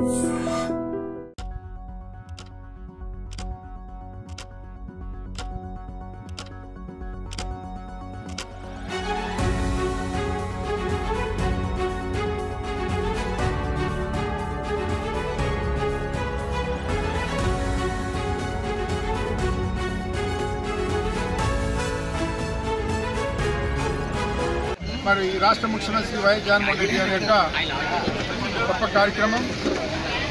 మరి రాష్ట్ర ముఖ్యమంత్రి వైఎస్ జగన్మోహన్ రెడ్డి గారి యొక్క గొప్ప కార్యక్రమం.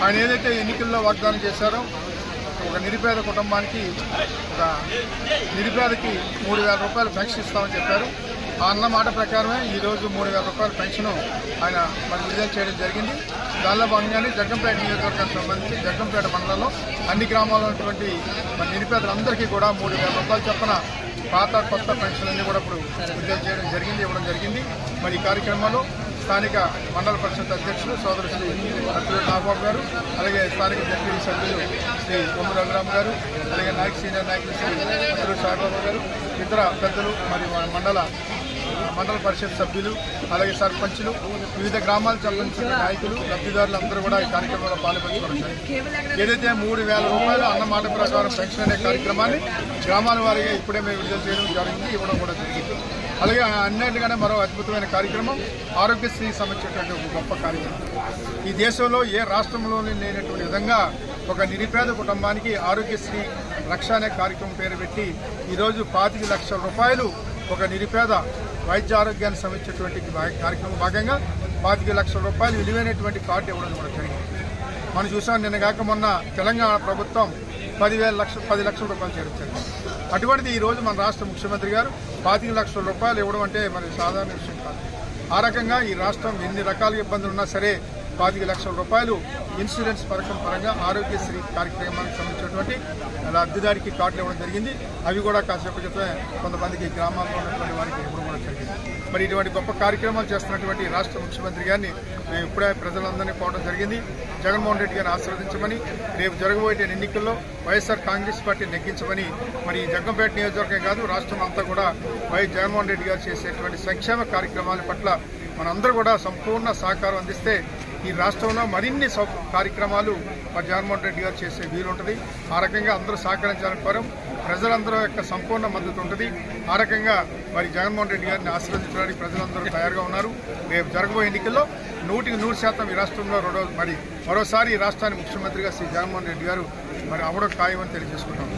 ఆయన ఏదైతే ఎన్నికల్లో వాగ్దానం చేశారో ఒక నిరుపేద కుటుంబానికి ఒక నిరుపేదకి 3,000 రూపాయలు పెన్షన్ ఇస్తామని చెప్పారు. ఆ అన్న మాట ప్రకారమే ఈరోజు 3,000 రూపాయల పెన్షన్ ఆయన మరి విడుదల చేయడం జరిగింది. దానిలో భాగంగానే జగ్గంపేట నియోజకవర్గానికి సంబంధించి జగ్గంపేట మండలంలో అన్ని గ్రామాల్లో ఉన్నటువంటి మరి నిరుపేదలందరికీ కూడా 3,000 రూపాయలు చొప్పున పాత కొత్త పెన్షన్లన్నీ కూడా ఇప్పుడు విడుదల చేయడం జరిగింది, ఇవ్వడం జరిగింది. మరి ఈ కార్యక్రమంలో స్థానిక మండల పరిషత్ అధ్యక్షులు సోదరు శ్రీ అత్తివేలు నాగబాబు గారు, అలాగే స్థానిక జడ్పీ సభ్యులు శ్రీ కొమ్ము రఘురామ్ గారు, అలాగే సీనియర్ నాయకులు శ్రీ అత్తివేలు సాయిబాబా గారు, ఇతర పెద్దలు మరి మండల పరిషత్ సభ్యులు, అలాగే సర్పంచులు, వివిధ గ్రామాలకు సంబంధించిన నాయకులు, లబ్ధిదారులు అందరూ కూడా ఈ కార్యక్రమంలో పాల్పంచుకోవడం. ఏదైతే 3,000 రూపాయలు అన్న మాట ప్రకారం పెన్షన్ అనే కార్యక్రమాన్ని గ్రామాల వారీగా ఇప్పుడే మేము విడుదల చేయడం జరిగింది, ఇవ్వడం కూడా జరిగింది. అలాగే అన్నిటిగానే మరో అద్భుతమైన కార్యక్రమం ఆరోగ్యశ్రీ సంబంధించినటువంటి ఒక గొప్ప కార్యక్రమం. ఈ దేశంలో ఏ రాష్ట్రంలోనే లేనటువంటి విధంగా ఒక నిరుపేద కుటుంబానికి ఆరోగ్యశ్రీ రక్ష అనే కార్యక్రమం పేరు పెట్టి ఈరోజు 25 లక్షల రూపాయలు ఒక నిరుపేద వైద్య ఆరోగ్యాన్ని సంబంధించినటువంటి కార్యక్రమం భాగంగా 25 లక్షల రూపాయలు విలువైనటువంటి కార్డు ఇవ్వడం కూడా జరిగింది. మనం చూసాం నిన్న కాక మొన్న తెలంగాణ ప్రభుత్వం 10 లక్షల రూపాయలు చేర్చారు. అటువంటిది ఈరోజు మన రాష్ట్ర ముఖ్యమంత్రి గారు 25 లక్షల రూపాయలు ఇవ్వడం అంటే మరి సాధారణ విషయం కాదు. ఆ రకంగా ఈ రాష్ట్రం ఎన్ని రకాల ఇబ్బందులు ఉన్నా సరే 25 లక్షల రూపాయలు ఇన్సూరెన్స్ పథకం పరంగా ఆరోగ్యశ్రీ కార్యక్రమానికి సంబంధించినటువంటి లబ్ధిదారికి కార్డులు ఇవ్వడం జరిగింది. అవి కూడా కాసేపు క్రితమే కొంతమందికి గ్రామాల్లో ఉన్నటువంటి వారికి ఇవ్వడం కూడా జరిగింది. మరి ఇటువంటి గొప్ప కార్యక్రమాలు చేస్తున్నటువంటి రాష్ట్ర ముఖ్యమంత్రి గారిని మేము ఇప్పుడే ప్రజలందరినీ కోవడం జరిగింది. జగన్మోహన్ రెడ్డి గారిని ఆశీర్వదించమని, రేపు జరగబోయే ఎన్నికల్లో వైఎస్ఆర్ కాంగ్రెస్ పార్టీ నెగ్గించమని, మరి జగ్గంపేట నియోజకవర్గం కాదు రాష్ట్రం అంతా కూడా వైఎస్ జగన్మోహన్ రెడ్డి గారు చేసేటువంటి సంక్షేమ కార్యక్రమాల పట్ల మనందరూ కూడా సంపూర్ణ సహకారం అందిస్తే ఈ రాష్ట్రంలో మరిన్ని కార్యక్రమాలు మరి జగన్మోహన్ రెడ్డి గారు చేసే వీలుంటుంది. ఆ రకంగా అందరూ సహకరించాలని కోరం. ప్రజలందరూ యొక్క సంపూర్ణ మద్దతు ఉంటుంది. ఆ రకంగా మరి జగన్మోహన్ రెడ్డి గారిని ఆశీర్వదించడానికి ప్రజలందరూ తయారుగా ఉన్నారు. రేపు జరగబోయే ఎన్నికల్లో 100% ఈ రాష్ట్రంలో మరోసారి ఈ రాష్ట్రానికి ముఖ్యమంత్రిగా శ్రీ జగన్మోహన్ రెడ్డి గారు మరి అవడం ఖాయమని తెలియజేసుకుంటాం.